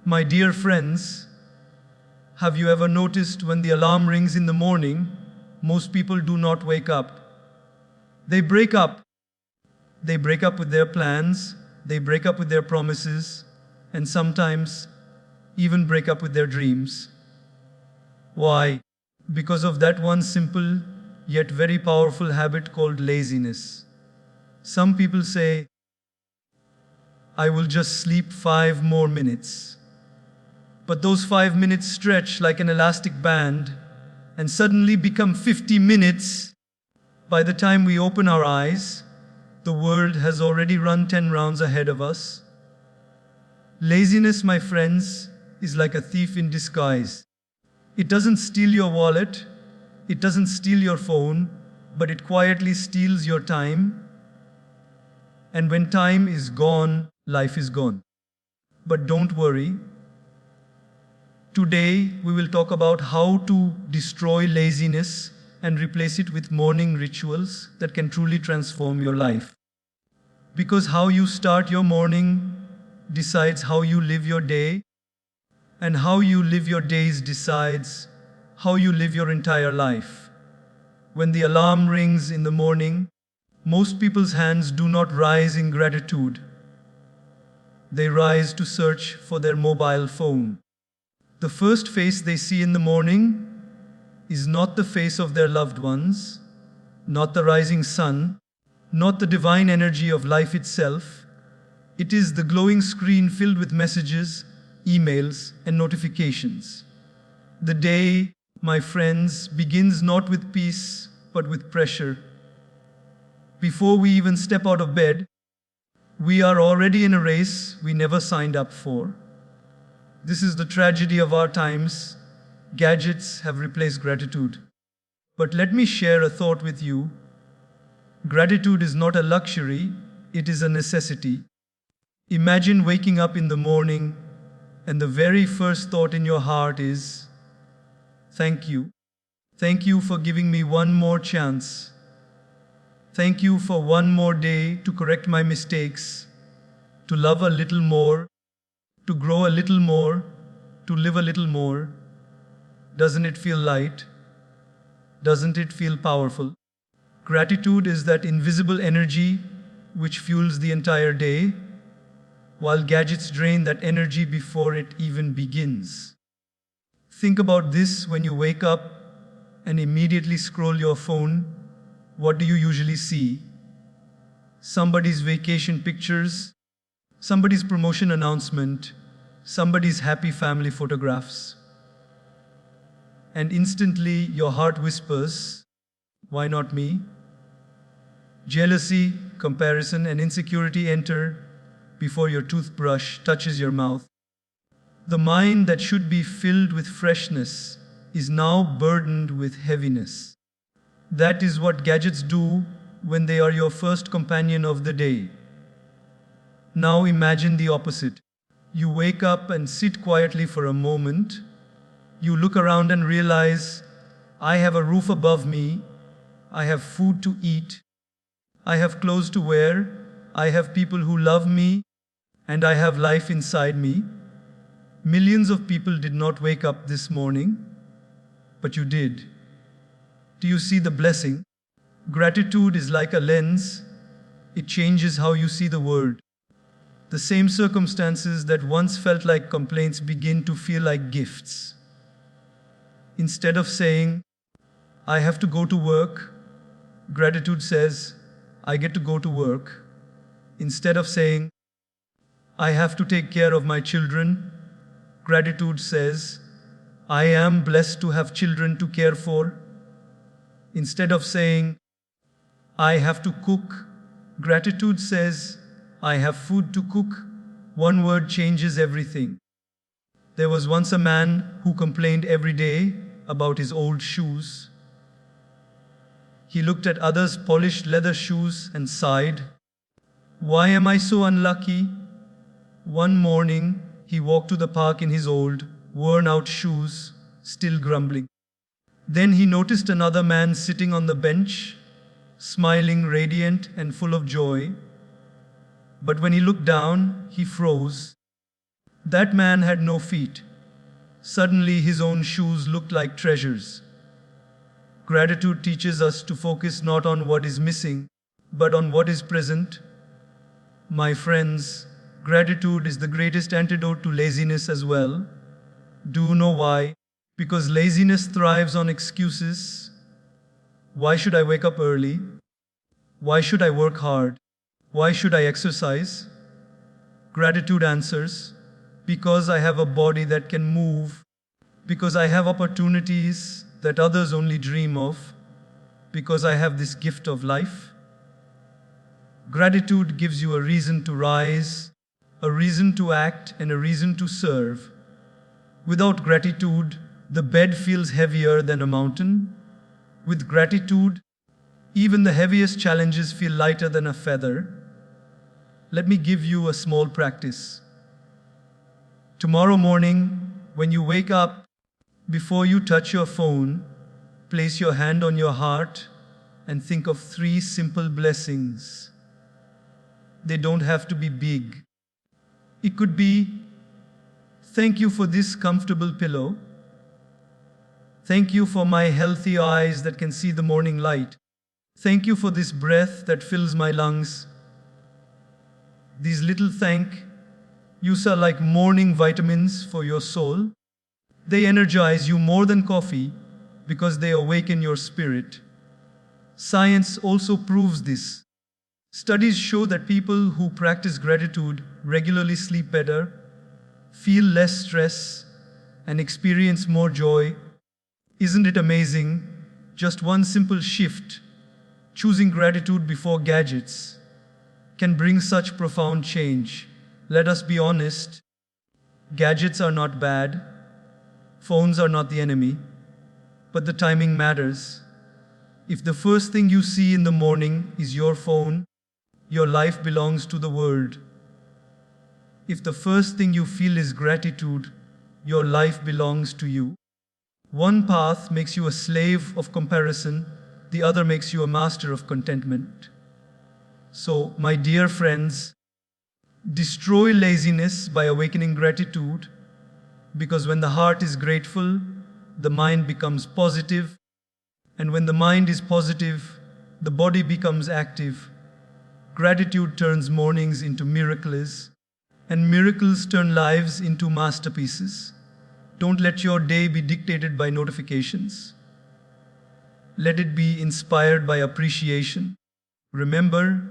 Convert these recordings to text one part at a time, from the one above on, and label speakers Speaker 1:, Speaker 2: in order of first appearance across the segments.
Speaker 1: My dear friends, have you ever noticed when the alarm rings in the morning, most people do not wake up. They break up. They break up with their plans, they break up with their promises, and sometimes even break up with their dreams. Why? Because of that one simple yet very powerful habit called laziness. Some people say, I will just sleep 5 more minutes. But those 5 minutes stretch like an elastic band and suddenly become 50 minutes. By the time we open our eyes, the world has already run 10 rounds ahead of us. Laziness, my friends, is like a thief in disguise. It doesn't steal your wallet, it doesn't steal your phone, but it quietly steals your time. And when time is gone, life is gone. But don't worry. Today, we will talk about how to destroy laziness and replace it with morning rituals that can truly transform your life. Because how you start your morning decides how you live your day, and how you live your days decides how you live your entire life. When the alarm rings in the morning, most people's hands do not rise in gratitude. They rise to search for their mobile phone. The first face they see in the morning is not the face of their loved ones, not the rising sun, not the divine energy of life itself. It is the glowing screen filled with messages, emails, and notifications. The day, my friends, begins not with peace, but with pressure. Before we even step out of bed, we are already in a race we never signed up for. This is the tragedy of our times. Gadgets have replaced gratitude. But let me share a thought with you. Gratitude is not a luxury, it is a necessity. Imagine waking up in the morning and the very first thought in your heart is, thank you. Thank you for giving me one more chance. Thank you for one more day to correct my mistakes, to love a little more, to grow a little more, to live a little more. Doesn't it feel light? Doesn't it feel powerful? Gratitude is that invisible energy which fuels the entire day, while gadgets drain that energy before it even begins. Think about this when you wake up and immediately scroll your phone. What do you usually see? Somebody's vacation pictures, somebody's promotion announcement, somebody's happy family photographs. And instantly your heart whispers, why not me? Jealousy, comparison, and insecurity enter before your toothbrush touches your mouth. The mind that should be filled with freshness is now burdened with heaviness. That is what gadgets do when they are your first companion of the day. Now imagine the opposite. You wake up and sit quietly for a moment. You look around and realize, I have a roof above me, I have food to eat, I have clothes to wear, I have people who love me, and I have life inside me. Millions of people did not wake up this morning, but you did. Do you see the blessing? Gratitude is like a lens. It changes how you see the world. The same circumstances that once felt like complaints begin to feel like gifts. Instead of saying, I have to go to work, gratitude says, I get to go to work. Instead of saying, I have to take care of my children, gratitude says, I am blessed to have children to care for. Instead of saying, I have to cook, gratitude says, I have food to cook. One word changes everything. There was once a man who complained every day about his old shoes. He looked at others' polished leather shoes and sighed, why am I so unlucky? One morning, he walked to the park in his old, worn-out shoes, still grumbling. Then he noticed another man sitting on the bench, smiling, radiant, and full of joy. But when he looked down, he froze. That man had no feet. Suddenly, his own shoes looked like treasures. Gratitude teaches us to focus not on what is missing, but on what is present. My friends, gratitude is the greatest antidote to laziness as well. Do you know why? Because laziness thrives on excuses. Why should I wake up early? Why should I work hard? Why should I exercise? Gratitude answers, because I have a body that can move, because I have opportunities that others only dream of, because I have this gift of life. Gratitude gives you a reason to rise, a reason to act, and a reason to serve. Without gratitude, the bed feels heavier than a mountain. With gratitude, even the heaviest challenges feel lighter than a feather. Let me give you a small practice. Tomorrow morning, when you wake up, before you touch your phone, place your hand on your heart and think of 3 simple blessings. They don't have to be big. It could be, thank you for this comfortable pillow. Thank you for my healthy eyes that can see the morning light. Thank you for this breath that fills my lungs. These little thank yous are like morning vitamins for your soul. They energize you more than coffee because they awaken your spirit. Science also proves this. Studies show that people who practice gratitude regularly sleep better, feel less stress, and experience more joy. Isn't it amazing? Just one simple shift, choosing gratitude before gadgets, can bring such profound change. Let us be honest. Gadgets are not bad. Phones are not the enemy. But the timing matters. If the first thing you see in the morning is your phone, your life belongs to the world. If the first thing you feel is gratitude, your life belongs to you. One path makes you a slave of comparison, the other makes you a master of contentment. So, my dear friends, destroy laziness by awakening gratitude, because when the heart is grateful, the mind becomes positive, and when the mind is positive, the body becomes active. Gratitude turns mornings into miracles, and miracles turn lives into masterpieces. Don't let your day be dictated by notifications. Let it be inspired by appreciation. Remember,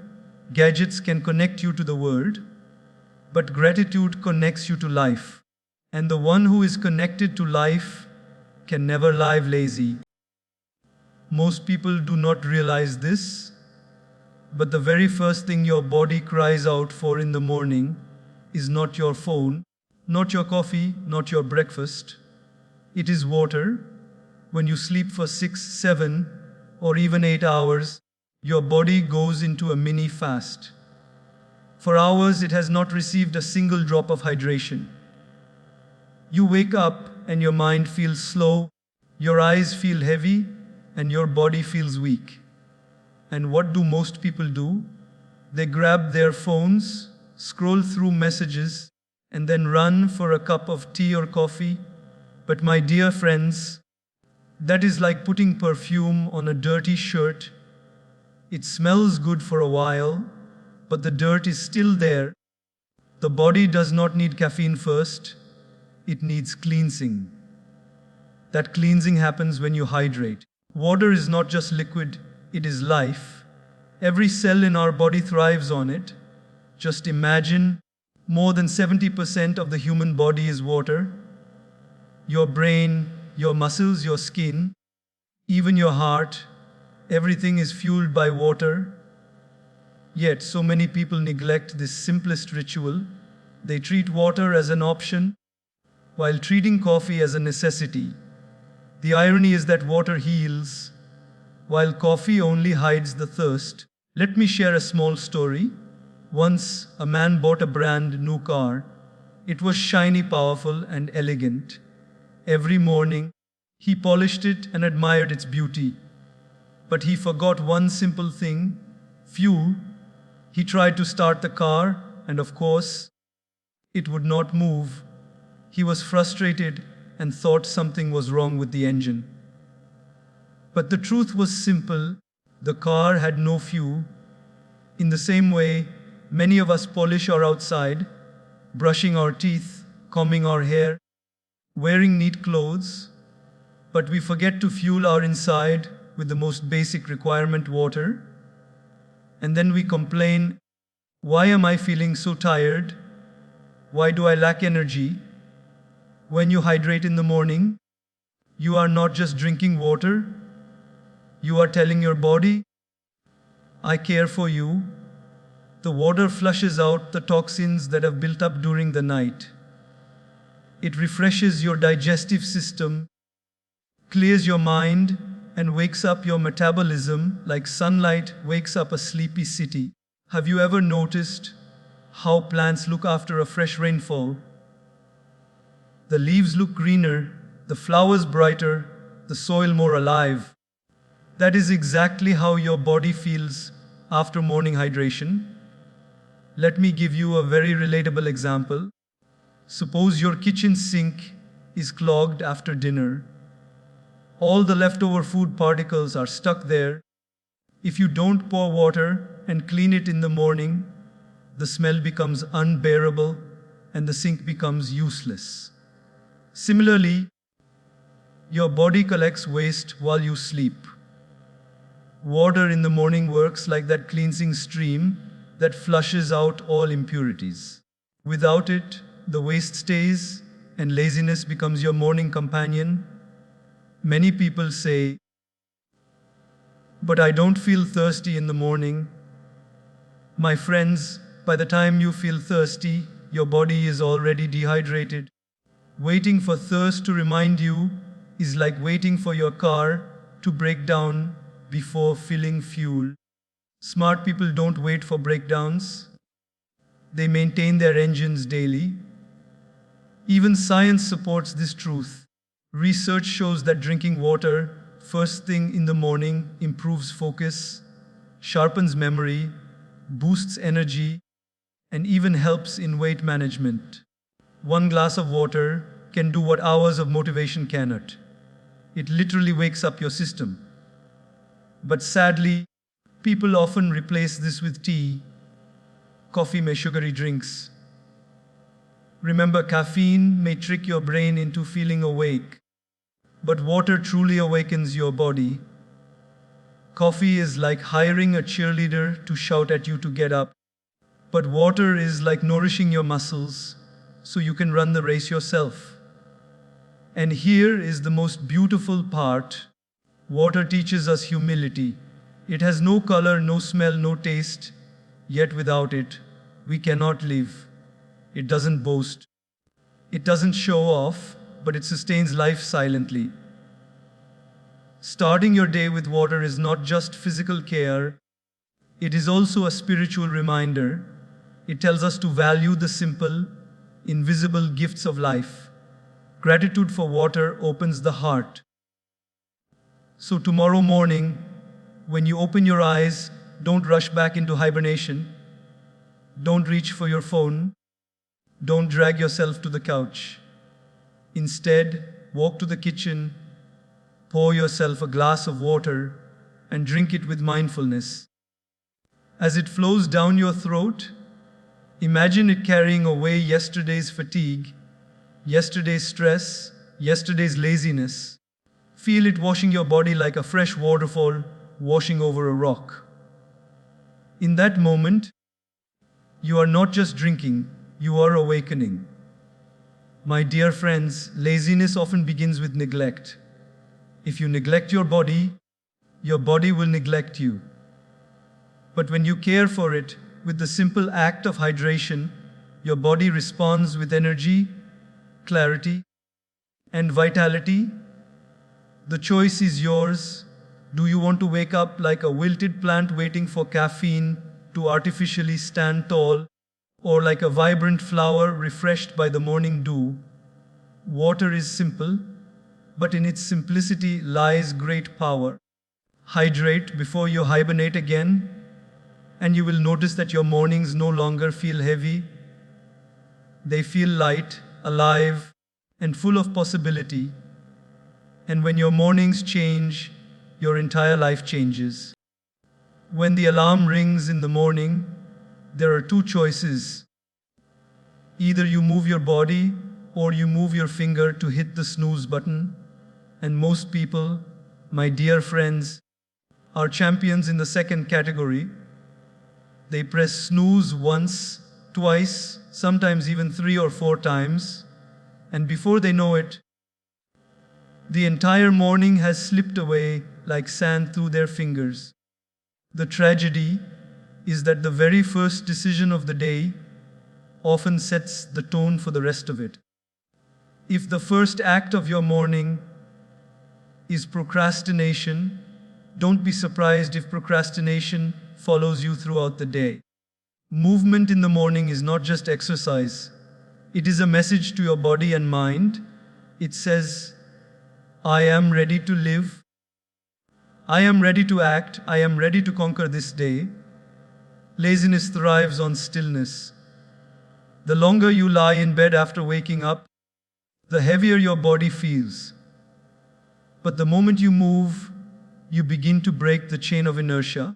Speaker 1: gadgets can connect you to the world, but gratitude connects you to life. And the one who is connected to life can never live lazy. Most people do not realize this, but the very first thing your body cries out for in the morning is not your phone, not your coffee, not your breakfast. It is water. When you sleep for 6, 7, or even 8 hours, your body goes into a mini fast. For hours, it has not received a single drop of hydration. You wake up and your mind feels slow, your eyes feel heavy, and your body feels weak. And what do most people do? They grab their phones, scroll through messages, and then run for a cup of tea or coffee. But my dear friends, that is like putting perfume on a dirty shirt. It smells good for a while, but the dirt is still there. The body does not need caffeine first, it needs cleansing. That cleansing happens when you hydrate. Water is not just liquid, it is life. Every cell in our body thrives on it. Just imagine, more than 70% of the human body is water. Your brain, your muscles, your skin, even your heart, everything is fueled by water. Yet, so many people neglect this simplest ritual. They treat water as an option, while treating coffee as a necessity. The irony is that water heals, while coffee only hides the thirst. Let me share a small story. Once, a man bought a brand new car. It was shiny, powerful, and elegant. Every morning, he polished it and admired its beauty. But he forgot one simple thing: fuel. He tried to start the car, and of course, It would not move. He was frustrated and thought something was wrong with the engine. But the truth was simple: the car had no fuel. In the same way, many of us polish our outside, brushing our teeth, combing our hair, wearing neat clothes, but we forget to fuel our inside with the most basic requirement, water. And then we complain, why am I feeling so tired? Why do I lack energy? When you hydrate in the morning, you are not just drinking water, you are telling your body, I care for you. The water flushes out the toxins that have built up during the night. It refreshes your digestive system, clears your mind, and wakes up your metabolism like sunlight wakes up a sleepy city. Have you ever noticed how plants look after a fresh rainfall? The leaves look greener, the flowers brighter, the soil more alive. That is exactly how your body feels after morning hydration. Let me give you a very relatable example. Suppose your kitchen sink is clogged after dinner. All the leftover food particles are stuck there. If you don't pour water and clean it in the morning, the smell becomes unbearable and the sink becomes useless. Similarly, your body collects waste while you sleep. Water in the morning works like that cleansing stream that flushes out all impurities. Without it, the waste stays and laziness becomes your morning companion. Many people say, but I don't feel thirsty in the morning. My friends, by the time you feel thirsty, your body is already dehydrated. Waiting for thirst to remind you is like waiting for your car to break down before filling fuel. Smart people don't wait for breakdowns. They maintain their engines daily. Even science supports this truth. Research shows that drinking water first thing in the morning improves focus, sharpens memory, boosts energy, and even helps in weight management. One glass of water can do what hours of motivation cannot. It literally wakes up your system. But sadly, people often replace this with tea, coffee, may sugary drinks. Remember, caffeine may trick your brain into feeling awake, but water truly awakens your body. Coffee is like hiring a cheerleader to shout at you to get up, but water is like nourishing your muscles so you can run the race yourself. And here is the most beautiful part. Water teaches us humility. It has no color, no smell, no taste, yet without it, we cannot live. It doesn't boast. It doesn't show off, but it sustains life silently. Starting your day with water is not just physical care, it is also a spiritual reminder. It tells us to value the simple, invisible gifts of life. Gratitude for water opens the heart. So tomorrow morning, when you open your eyes, don't rush back into hibernation. Don't reach for your phone. Don't drag yourself to the couch. Instead, walk to the kitchen, pour yourself a glass of water, and drink it with mindfulness. As it flows down your throat, imagine it carrying away yesterday's fatigue, yesterday's stress, yesterday's laziness. Feel it washing your body like a fresh waterfall washing over a rock. In that moment, you are not just drinking, you are awakening. My dear friends, laziness often begins with neglect. If you neglect your body will neglect you. But when you care for it with the simple act of hydration, your body responds with energy, clarity, and vitality. The choice is yours. Do you want to wake up like a wilted plant waiting for caffeine to artificially stand tall, or like a vibrant flower refreshed by the morning dew? Water is simple, but in its simplicity lies great power. Hydrate before you hibernate again, and you will notice that your mornings no longer feel heavy. They feel light, alive, and full of possibility. And when your mornings change, your entire life changes. When the alarm rings in the morning, there are two choices. Either you move your body or you move your finger to hit the snooze button. And most people, my dear friends, are champions in the second category. They press snooze once, twice, sometimes even 3 or 4 times, and before they know it, the entire morning has slipped away like sand through their fingers. The tragedy is that the very first decision of the day often sets the tone for the rest of it. If the first act of your morning is procrastination, don't be surprised if procrastination follows you throughout the day. Movement in the morning is not just exercise. It is a message to your body and mind. It says, I am ready to live. I am ready to act. I am ready to conquer this day. Laziness thrives on stillness. The longer you lie in bed after waking up, the heavier your body feels. But the moment you move, you begin to break the chain of inertia.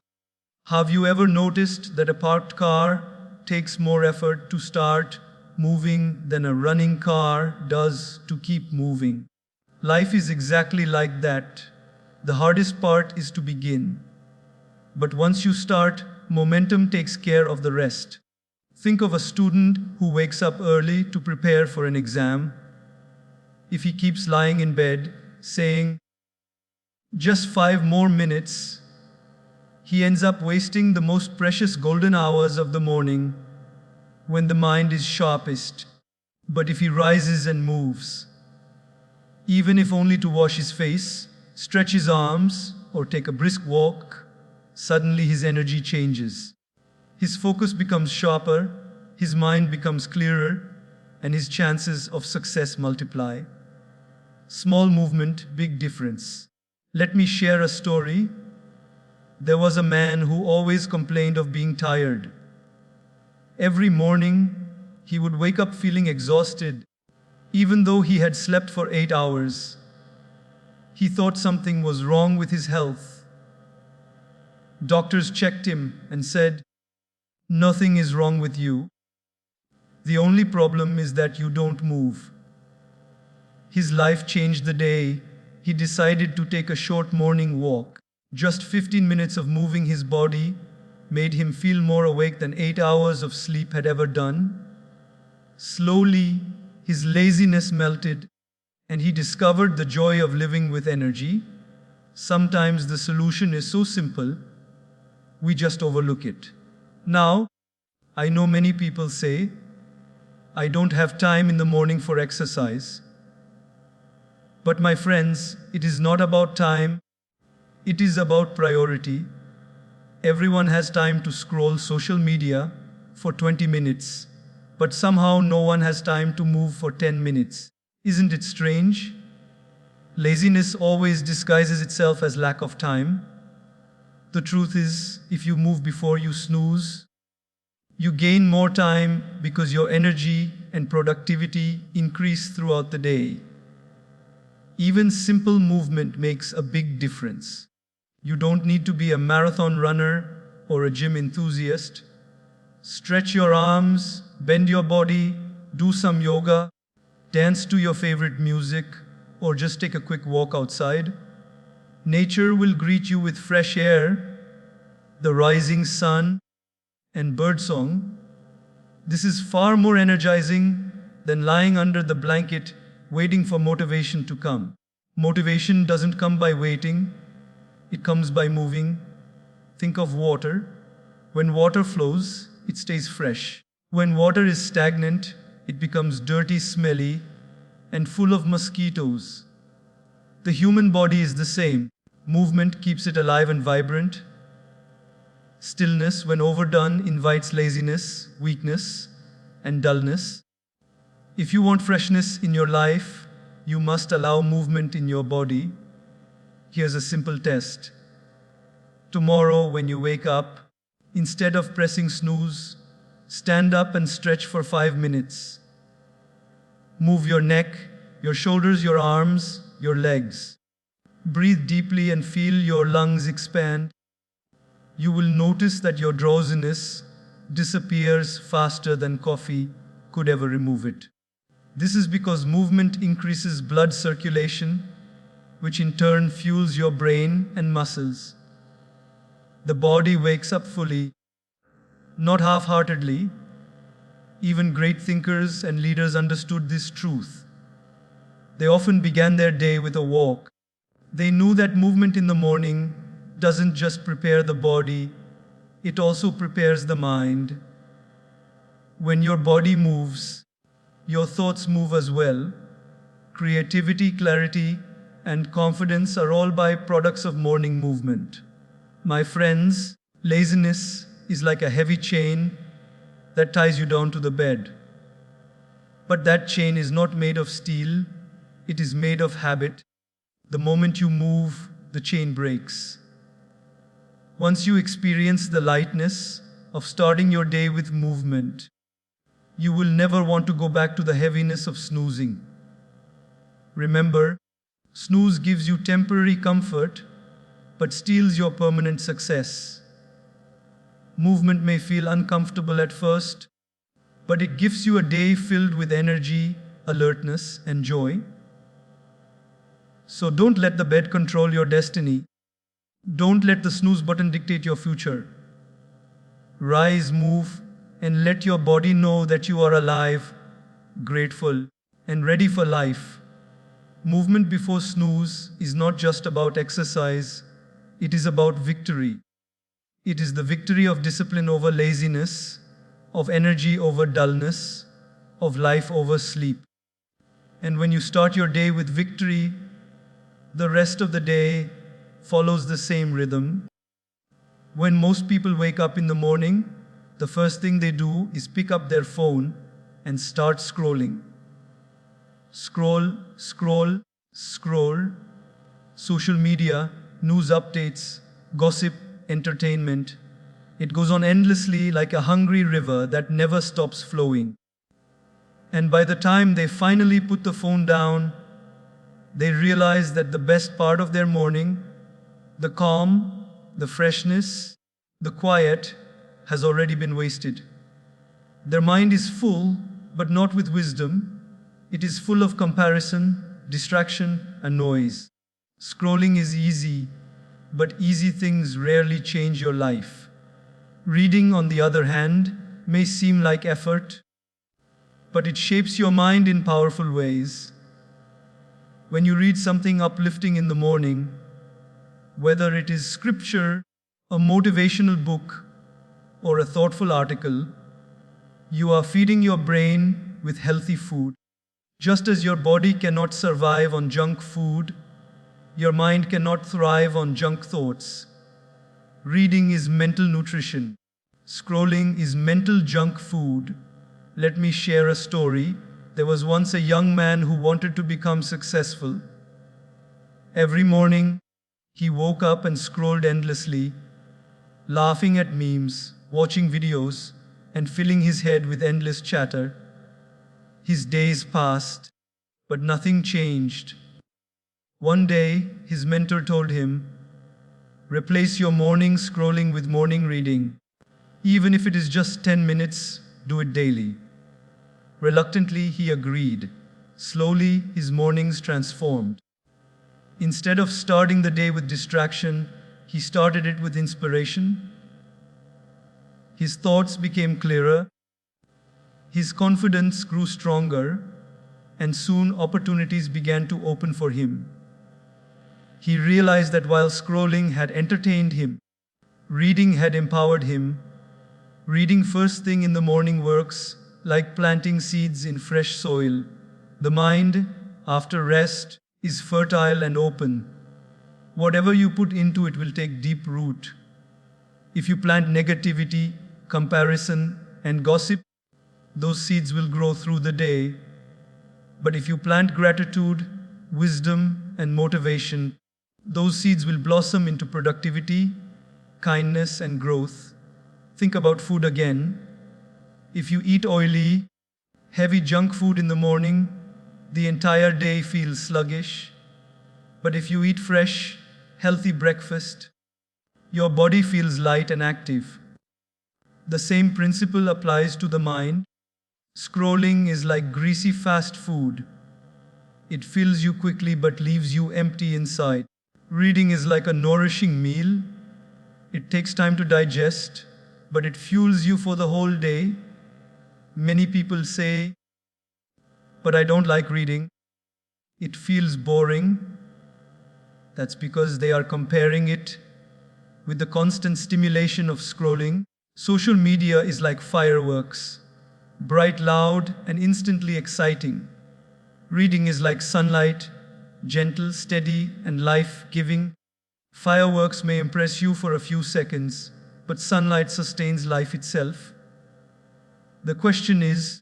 Speaker 1: Have you ever noticed that a parked car takes more effort to start moving than a running car does to keep moving? Life is exactly like that. The hardest part is to begin. But once you start, momentum takes care of the rest. Think of a student who wakes up early to prepare for an exam. If he keeps lying in bed, saying, just 5 more minutes, he ends up wasting the most precious golden hours of the morning when the mind is sharpest. But if he rises and moves, even if only to wash his face, stretch his arms, or take a brisk walk, suddenly his energy changes. His focus becomes sharper, his mind becomes clearer, and his chances of success multiply. Small movement, big difference. Let me share a story. There was a man who always complained of being tired. Every morning, he would wake up feeling exhausted, even though he had slept for 8 hours. He thought something was wrong with his health. Doctors checked him and said, nothing is wrong with you. The only problem is that you don't move. His life changed the day he decided to take a short morning walk. Just 15 minutes of moving his body made him feel more awake than 8 hours of sleep had ever done. Slowly, his laziness melted, and he discovered the joy of living with energy. Sometimes the solution is so simple, we just overlook it. Now, I know many people say, I don't have time in the morning for exercise. But my friends, it is not about time. It is about priority. Everyone has time to scroll social media for 20 minutes, but somehow no one has time to move for 10 minutes. Isn't it strange? Laziness always disguises itself as lack of time. The truth is, if you move before you snooze, you gain more time because your energy and productivity increase throughout the day. Even simple movement makes a big difference. You don't need to be a marathon runner or a gym enthusiast. Stretch your arms, bend your body, do some yoga, dance to your favorite music, or just take a quick walk outside. Nature will greet you with fresh air, the rising sun, and birdsong. This is far more energizing than lying under the blanket waiting for motivation to come. Motivation doesn't come by waiting, it comes by moving. Think of water. When water flows, it stays fresh. When water is stagnant, it becomes dirty, smelly, and full of mosquitoes. The human body is the same. Movement keeps it alive and vibrant. Stillness, when overdone, invites laziness, weakness, and dullness. If you want freshness in your life, you must allow movement in your body. Here's a simple test. Tomorrow, when you wake up, instead of pressing snooze, stand up and stretch for 5 minutes. Move your neck, your shoulders, your arms, your legs. Breathe deeply and feel your lungs expand. You will notice that your drowsiness disappears faster than coffee could ever remove it. This is because movement increases blood circulation, which in turn fuels your brain and muscles. The body wakes up fully, not half-heartedly. Even great thinkers and leaders understood this truth. They often began their day with a walk. They knew that movement in the morning doesn't just prepare the body, it also prepares the mind. When your body moves, your thoughts move as well. Creativity, clarity, and confidence are all byproducts of morning movement. My friends, laziness is like a heavy chain that ties you down to the bed. But that chain is not made of steel, it is made of habit. The moment you move, the chain breaks. Once you experience the lightness of starting your day with movement, you will never want to go back to the heaviness of snoozing. Remember, snooze gives you temporary comfort, but steals your permanent success. Movement may feel uncomfortable at first, but it gives you a day filled with energy, alertness, and joy. So don't let the bed control your destiny. Don't let the snooze button dictate your future. Rise, move, and let your body know that you are alive, grateful, and ready for life. Movement before snooze is not just about exercise, it is about victory. It is the victory of discipline over laziness, of energy over dullness, of life over sleep. And when you start your day with victory, the rest of the day follows the same rhythm. When most people wake up in the morning, the first thing they do is pick up their phone and start scrolling. Scroll, scroll, scroll. Social media, news updates, gossip, entertainment. It goes on endlessly like a hungry river that never stops flowing. And by the time they finally put the phone down, they realize that the best part of their morning, the calm, the freshness, the quiet, has already been wasted. Their mind is full, but not with wisdom. It is full of comparison, distraction, and noise. Scrolling is easy, but easy things rarely change your life. Reading, on the other hand, may seem like effort, but it shapes your mind in powerful ways. When you read something uplifting in the morning, whether it is scripture, a motivational book, or a thoughtful article, you are feeding your brain with healthy food. Just as your body cannot survive on junk food, your mind cannot thrive on junk thoughts. Reading is mental nutrition. Scrolling is mental junk food. Let me share a story. There was once a young man who wanted to become successful. Every morning, he woke up and scrolled endlessly, laughing at memes, watching videos, and filling his head with endless chatter. His days passed, but nothing changed. One day, his mentor told him, "Replace your morning scrolling with morning reading. Even if it is just 10 minutes, do it daily." Reluctantly, he agreed. Slowly, his mornings transformed. Instead of starting the day with distraction, he started it with inspiration. His thoughts became clearer. His confidence grew stronger, and soon opportunities began to open for him. He realized that while scrolling had entertained him, reading had empowered him. Reading first thing in the morning works like planting seeds in fresh soil. The mind, after rest, is fertile and open. Whatever you put into it will take deep root. If you plant negativity, comparison, and gossip, those seeds will grow through the day. But if you plant gratitude, wisdom, and motivation, those seeds will blossom into productivity, kindness, and growth. Think about food again. If you eat oily, heavy junk food in the morning, the entire day feels sluggish. But if you eat fresh, healthy breakfast, your body feels light and active. The same principle applies to the mind. Scrolling is like greasy fast food. It fills you quickly but leaves you empty inside. Reading is like a nourishing meal. It takes time to digest, but it fuels you for the whole day. Many people say, "But I don't like reading. It feels boring." That's because they are comparing it with the constant stimulation of scrolling. Social media is like fireworks, bright, loud, and instantly exciting. Reading is like sunlight, gentle, steady, and life-giving. Fireworks may impress you for a few seconds, but sunlight sustains life itself. The question is,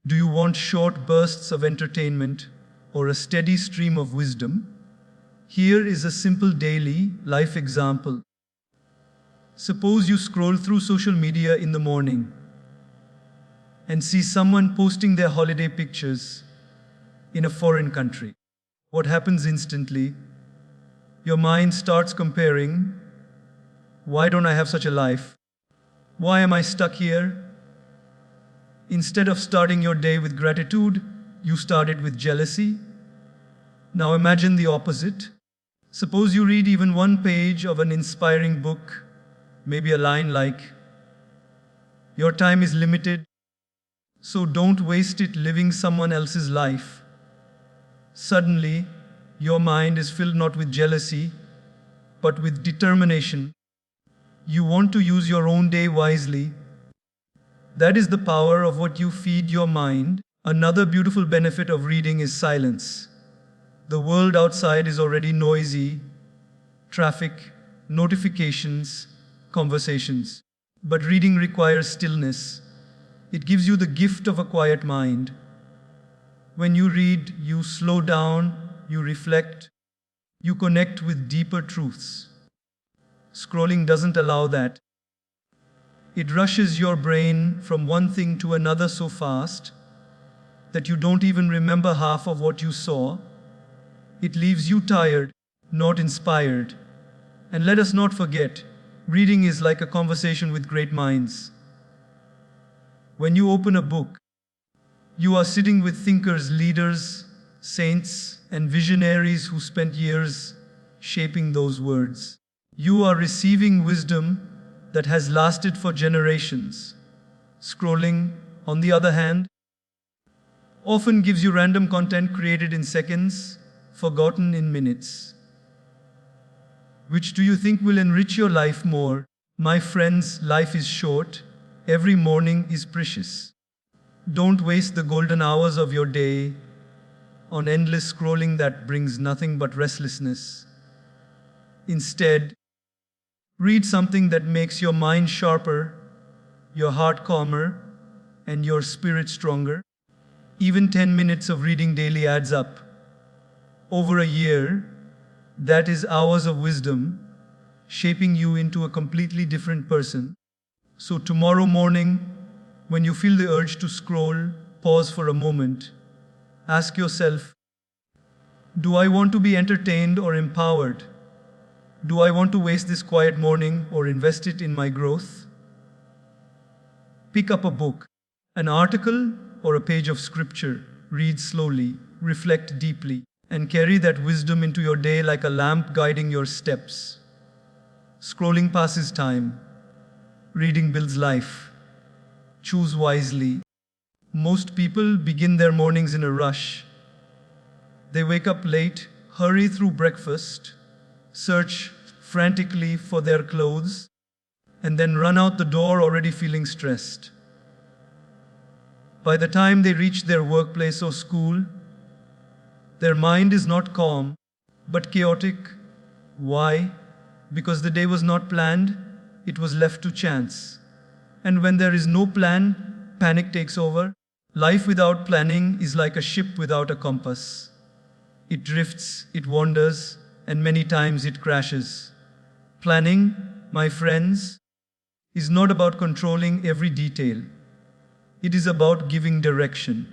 Speaker 1: do you want short bursts of entertainment or a steady stream of wisdom? Here is a simple daily life example. Suppose you scroll through social media in the morning and see someone posting their holiday pictures in a foreign country. What happens instantly? Your mind starts comparing. Why don't I have such a life? Why am I stuck here? Instead of starting your day with gratitude, you start it with jealousy. Now imagine the opposite. Suppose you read even one page of an inspiring book, maybe a line like, "Your time is limited, so don't waste it living someone else's life." Suddenly, your mind is filled not with jealousy, but with determination. You want to use your own day wisely. That is the power of what you feed your mind. Another beautiful benefit of reading is silence. The world outside is already noisy, traffic, notifications, conversations. But reading requires stillness. It gives you the gift of a quiet mind. When you read, you slow down, you reflect, you connect with deeper truths. Scrolling doesn't allow that. It rushes your brain from one thing to another so fast that you don't even remember half of what you saw. It leaves you tired, not inspired. And let us not forget, reading is like a conversation with great minds. When you open a book, you are sitting with thinkers, leaders, saints, and visionaries who spent years shaping those words. You are receiving wisdom that has lasted for generations. Scrolling, on the other hand, often gives you random content created in seconds, forgotten in minutes. Which do you think will enrich your life more? My friends, life is short. Every morning is precious. Don't waste the golden hours of your day on endless scrolling that brings nothing but restlessness. Instead, read something that makes your mind sharper, your heart calmer, and your spirit stronger. Even 10 minutes of reading daily adds up. Over a year, that is hours of wisdom, shaping you into a completely different person. So tomorrow morning, when you feel the urge to scroll, pause for a moment. Ask yourself, do I want to be entertained or empowered? Do I want to waste this quiet morning or invest it in my growth? Pick up a book, an article, or a page of scripture. Read slowly, reflect deeply, and carry that wisdom into your day like a lamp guiding your steps. Scrolling passes time. Reading builds life. Choose wisely. Most people begin their mornings in a rush. They wake up late, hurry through breakfast, search frantically for their clothes, and then run out the door already feeling stressed. By the time they reach their workplace or school, their mind is not calm, but chaotic. Why? Because the day was not planned, it was left to chance. And when there is no plan, panic takes over. Life without planning is like a ship without a compass. It drifts, it wanders, and many times it crashes. Planning, my friends, is not about controlling every detail. It is about giving direction.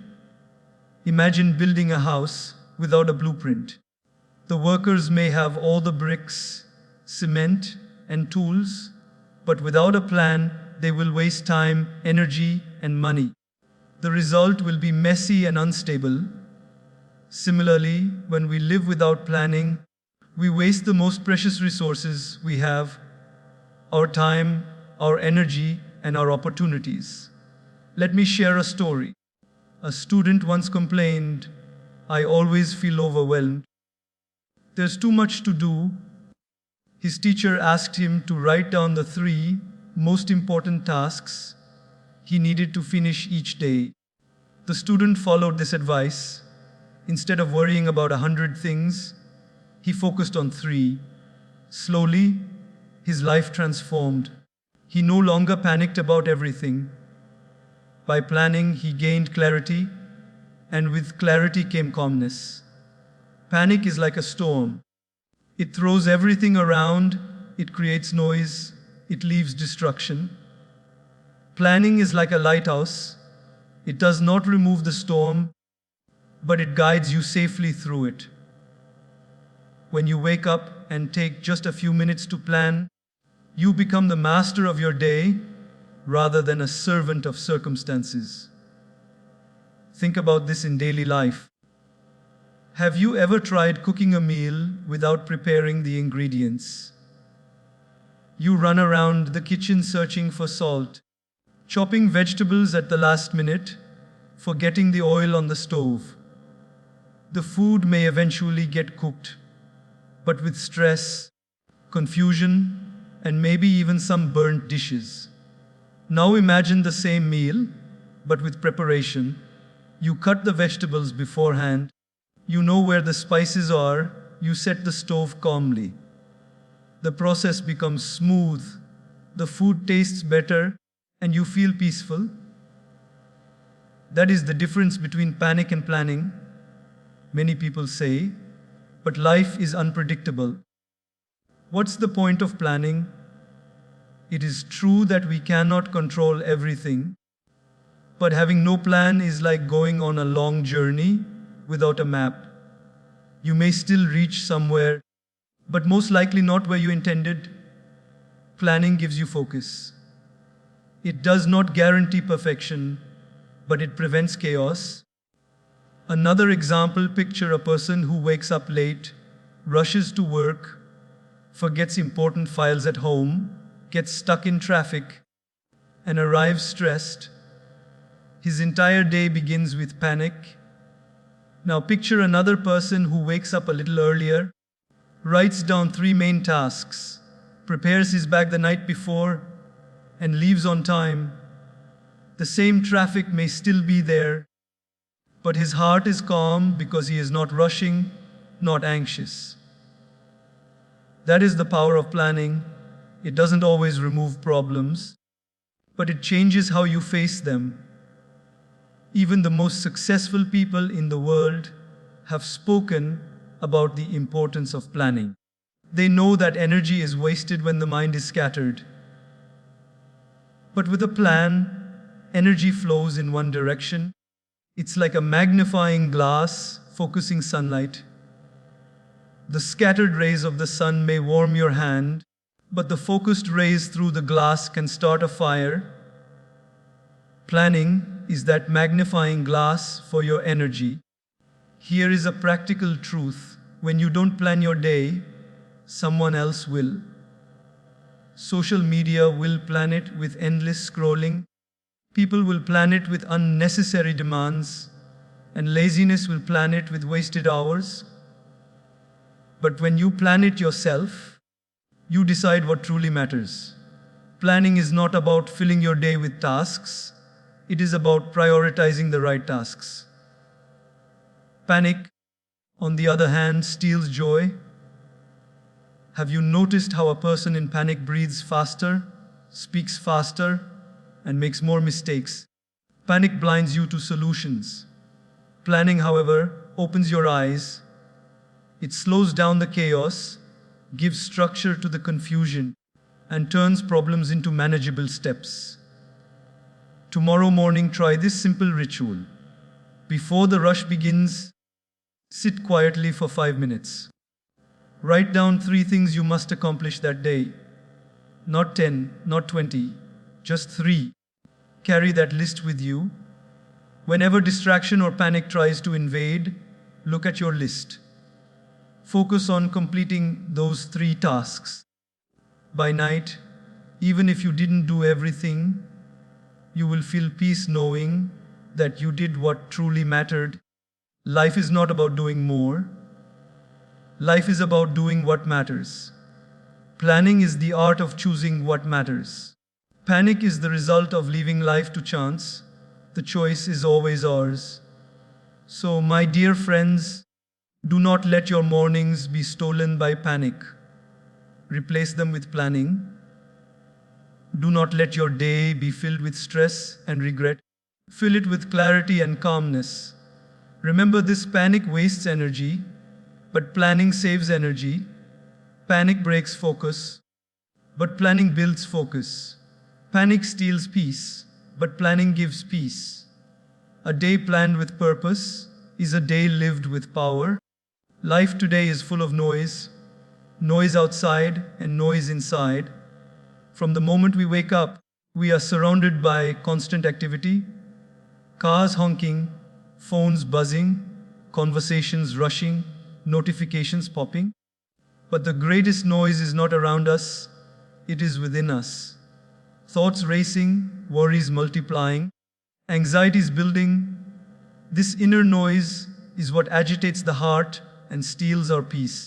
Speaker 1: Imagine building a house without a blueprint. The workers may have all the bricks, cement, and tools, but without a plan, they will waste time, energy, and money. The result will be messy and unstable. Similarly, when we live without planning, we waste the most precious resources we have: our time, our energy, and our opportunities. Let me share a story. A student once complained, "I always feel overwhelmed. There's too much to do." His teacher asked him to write down the 3 most important tasks he needed to finish each day. The student followed this advice. Instead of worrying about 100 things, he focused on 3. Slowly, his life transformed. He no longer panicked about everything. By planning, he gained clarity, and with clarity came calmness. Panic is like a storm. It throws everything around, it creates noise, it leaves destruction. Planning is like a lighthouse. It does not remove the storm, but it guides you safely through it. When you wake up and take just a few minutes to plan, you become the master of your day rather than a servant of circumstances. Think about this in daily life. Have you ever tried cooking a meal without preparing the ingredients? You run around the kitchen searching for salt, chopping vegetables at the last minute, forgetting the oil on the stove. The food may eventually get cooked, but with stress, confusion, and maybe even some burnt dishes. Now imagine the same meal, but with preparation. You cut the vegetables beforehand. You know where the spices are. You set the stove calmly. The process becomes smooth. The food tastes better, and you feel peaceful. That is the difference between panic and planning, many people say, but life is unpredictable. What's the point of planning? It is true that we cannot control everything, but having no plan is like going on a long journey without a map. You may still reach somewhere, but most likely not where you intended. Planning gives you focus. It does not guarantee perfection, but it prevents chaos. Another example: picture a person who wakes up late, rushes to work, forgets important files at home, gets stuck in traffic, and arrives stressed. His entire day begins with panic. Now picture another person who wakes up a little earlier, writes down 3 main tasks, prepares his bag the night before, and leaves on time. The same traffic may still be there, but his heart is calm because he is not rushing, not anxious. That is the power of planning. It doesn't always remove problems, but it changes how you face them. Even the most successful people in the world have spoken about the importance of planning. They know that energy is wasted when the mind is scattered. But with a plan, energy flows in one direction. It's like a magnifying glass focusing sunlight. The scattered rays of the sun may warm your hand, but the focused rays through the glass can start a fire. Planning is that magnifying glass for your energy. Here is a practical truth: when you don't plan your day, someone else will. Social media will plan it with endless scrolling. People will plan it with unnecessary demands, and laziness will plan it with wasted hours. But when you plan it yourself, you decide what truly matters. Planning is not about filling your day with tasks. It is about prioritizing the right tasks. Panic, on the other hand, steals joy. Have you noticed how a person in panic breathes faster, speaks faster, and makes more mistakes? Panic blinds you to solutions. Planning, however, opens your eyes. It slows down the chaos, gives structure to the confusion, and turns problems into manageable steps. Tomorrow morning, try this simple ritual. Before the rush begins, sit quietly for 5 minutes. Write down 3 things you must accomplish that day. Not 10, not 20, just 3. Carry that list with you. Whenever distraction or panic tries to invade, look at your list. Focus on completing those 3 tasks. By night, even if you didn't do everything, you will feel peace knowing that you did what truly mattered. Life is not about doing more. Life is about doing what matters. Planning is the art of choosing what matters. Panic is the result of leaving life to chance. The choice is always ours. So, my dear friends, do not let your mornings be stolen by panic. Replace them with planning. Do not let your day be filled with stress and regret. Fill it with clarity and calmness. Remember this: panic wastes energy, but planning saves energy. Panic breaks focus, but planning builds focus. Panic steals peace, but planning gives peace. A day planned with purpose is a day lived with power. Life today is full of noise, noise outside and noise inside. From the moment we wake up, we are surrounded by constant activity: cars honking, phones buzzing, conversations rushing, notifications popping. But the greatest noise is not around us, it is within us. Thoughts racing, worries multiplying, anxieties building. This inner noise is what agitates the heart and steals our peace.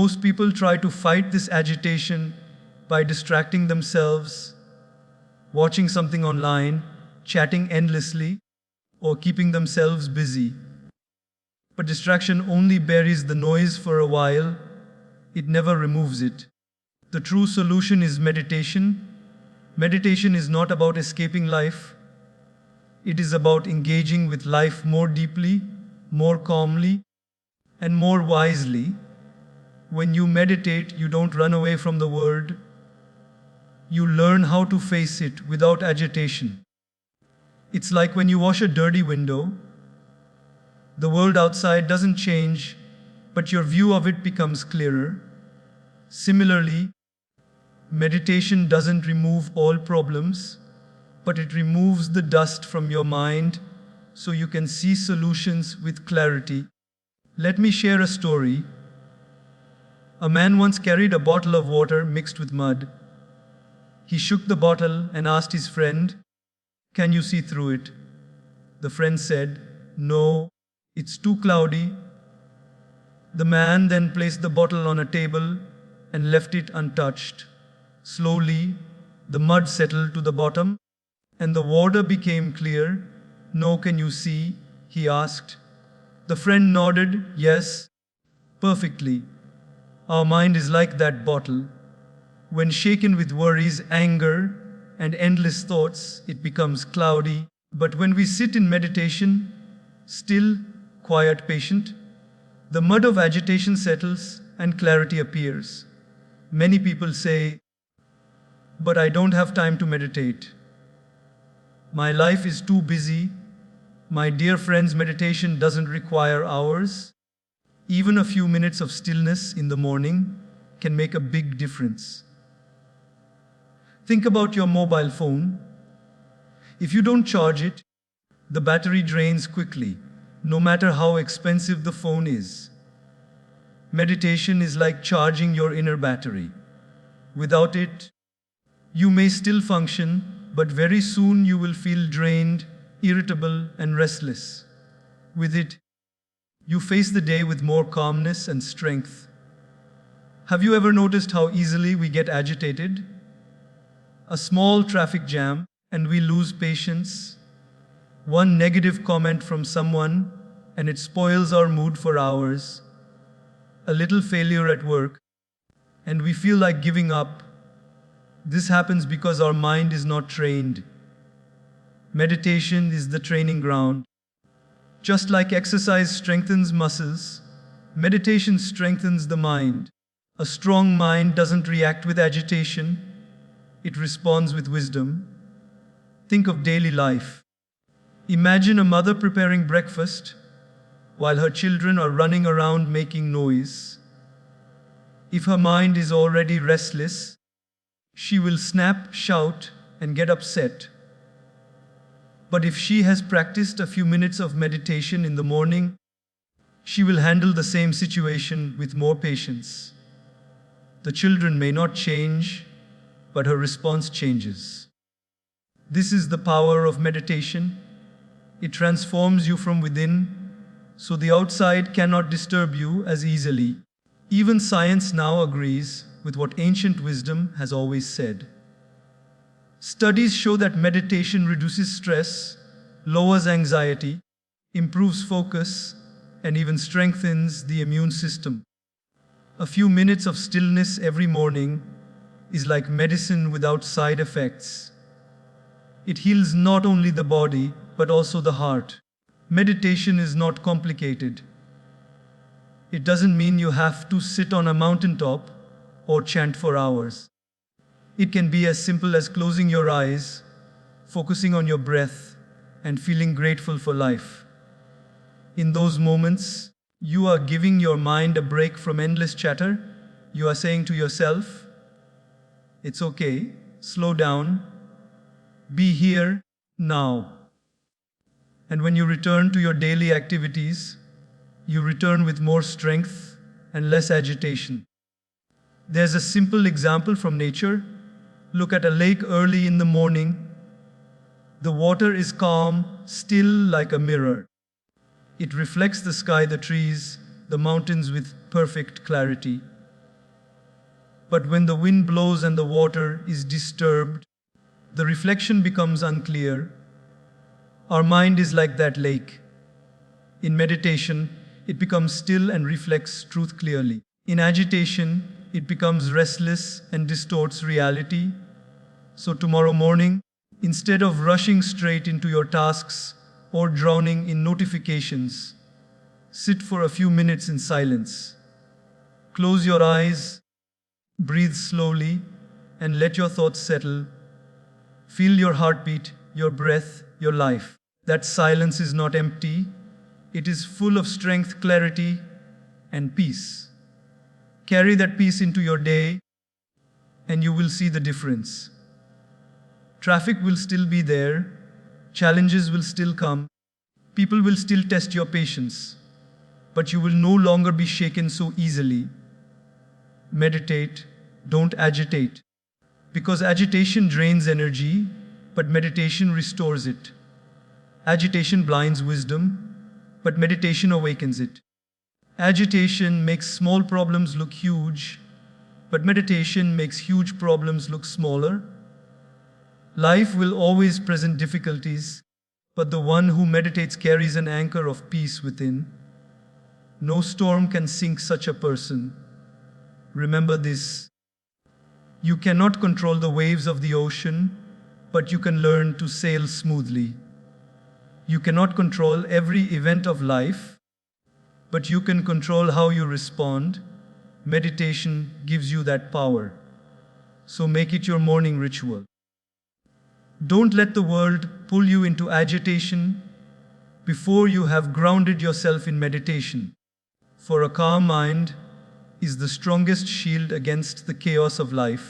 Speaker 1: Most people try to fight this agitation by distracting themselves, watching something online, chatting endlessly, or keeping themselves busy. But distraction only buries the noise for a while, it never removes it. The true solution is meditation. Meditation is not about escaping life, it is about engaging with life more deeply, more calmly, and more wisely. When you meditate, you don't run away from the world. You learn how to face it without agitation. It's like when you wash a dirty window. The world outside doesn't change, but your view of it becomes clearer. Similarly, meditation doesn't remove all problems, but it removes the dust from your mind so you can see solutions with clarity. Let me share a story. A man once carried a bottle of water mixed with mud. He shook the bottle and asked his friend, "Can you see through it?" The friend said, "No, it's too cloudy." The man then placed the bottle on a table and left it untouched. Slowly, the mud settled to the bottom and the water became clear. "Now can you see?" he asked. The friend nodded, "Yes, perfectly." Our mind is like that bottle. When shaken with worries, anger, and endless thoughts, it becomes cloudy. But when we sit in meditation, still, quiet, patient, the mud of agitation settles and clarity appears. Many people say, "But I don't have time to meditate. My life is too busy." My dear friends, meditation doesn't require hours. Even a few minutes of stillness in the morning can make a big difference. Think about your mobile phone. If you don't charge it, the battery drains quickly, no matter how expensive the phone is. Meditation is like charging your inner battery. Without it, you may still function, but very soon you will feel drained, irritable, and restless. With it, you face the day with more calmness and strength. Have you ever noticed how easily we get agitated? A small traffic jam, and we lose patience. One negative comment from someone, and it spoils our mood for hours. A little failure at work, and we feel like giving up. This happens because our mind is not trained. Meditation is the training ground. Just like exercise strengthens muscles, meditation strengthens the mind. A strong mind doesn't react with agitation, it responds with wisdom. Think of daily life. Imagine a mother preparing breakfast while her children are running around making noise. If her mind is already restless, she will snap, shout, and get upset. But if she has practiced a few minutes of meditation in the morning, she will handle the same situation with more patience. The children may not change, but her response changes. This is the power of meditation. It transforms you from within, so the outside cannot disturb you as easily. Even science now agrees with what ancient wisdom has always said. Studies show that meditation reduces stress, lowers anxiety, improves focus, and even strengthens the immune system. A few minutes of stillness every morning is like medicine without side effects. It heals not only the body, but also the heart. Meditation is not complicated. It doesn't mean you have to sit on a mountaintop or chant for hours. It can be as simple as closing your eyes, focusing on your breath, and feeling grateful for life. In those moments, you are giving your mind a break from endless chatter. You are saying to yourself, "It's okay, slow down, be here, now." And when you return to your daily activities, you return with more strength and less agitation. There's a simple example from nature. Look at a lake early in the morning. The water is calm, still like a mirror. It reflects the sky, the trees, the mountains with perfect clarity. But when the wind blows and the water is disturbed, the reflection becomes unclear. Our mind is like that lake. In meditation, it becomes still and reflects truth clearly. In agitation, it becomes restless and distorts reality. So tomorrow morning, instead of rushing straight into your tasks or drowning in notifications, sit for a few minutes in silence. Close your eyes, breathe slowly, and let your thoughts settle. Feel your heartbeat, your breath, your life. That silence is not empty. It is full of strength, clarity, and peace. Carry that peace into your day, and you will see the difference. Traffic will still be there, challenges will still come, people will still test your patience, but you will no longer be shaken so easily. Meditate, don't agitate, because agitation drains energy, but meditation restores it. Agitation blinds wisdom, but meditation awakens it. Agitation makes small problems look huge, but meditation makes huge problems look smaller. Life will always present difficulties, but the one who meditates carries an anchor of peace within. No storm can sink such a person. Remember this. You cannot control the waves of the ocean, but you can learn to sail smoothly. You cannot control every event of life, but you can control how you respond. Meditation gives you that power. So make it your morning ritual. Don't let the world pull you into agitation before you have grounded yourself in meditation. For a calm mind is the strongest shield against the chaos of life.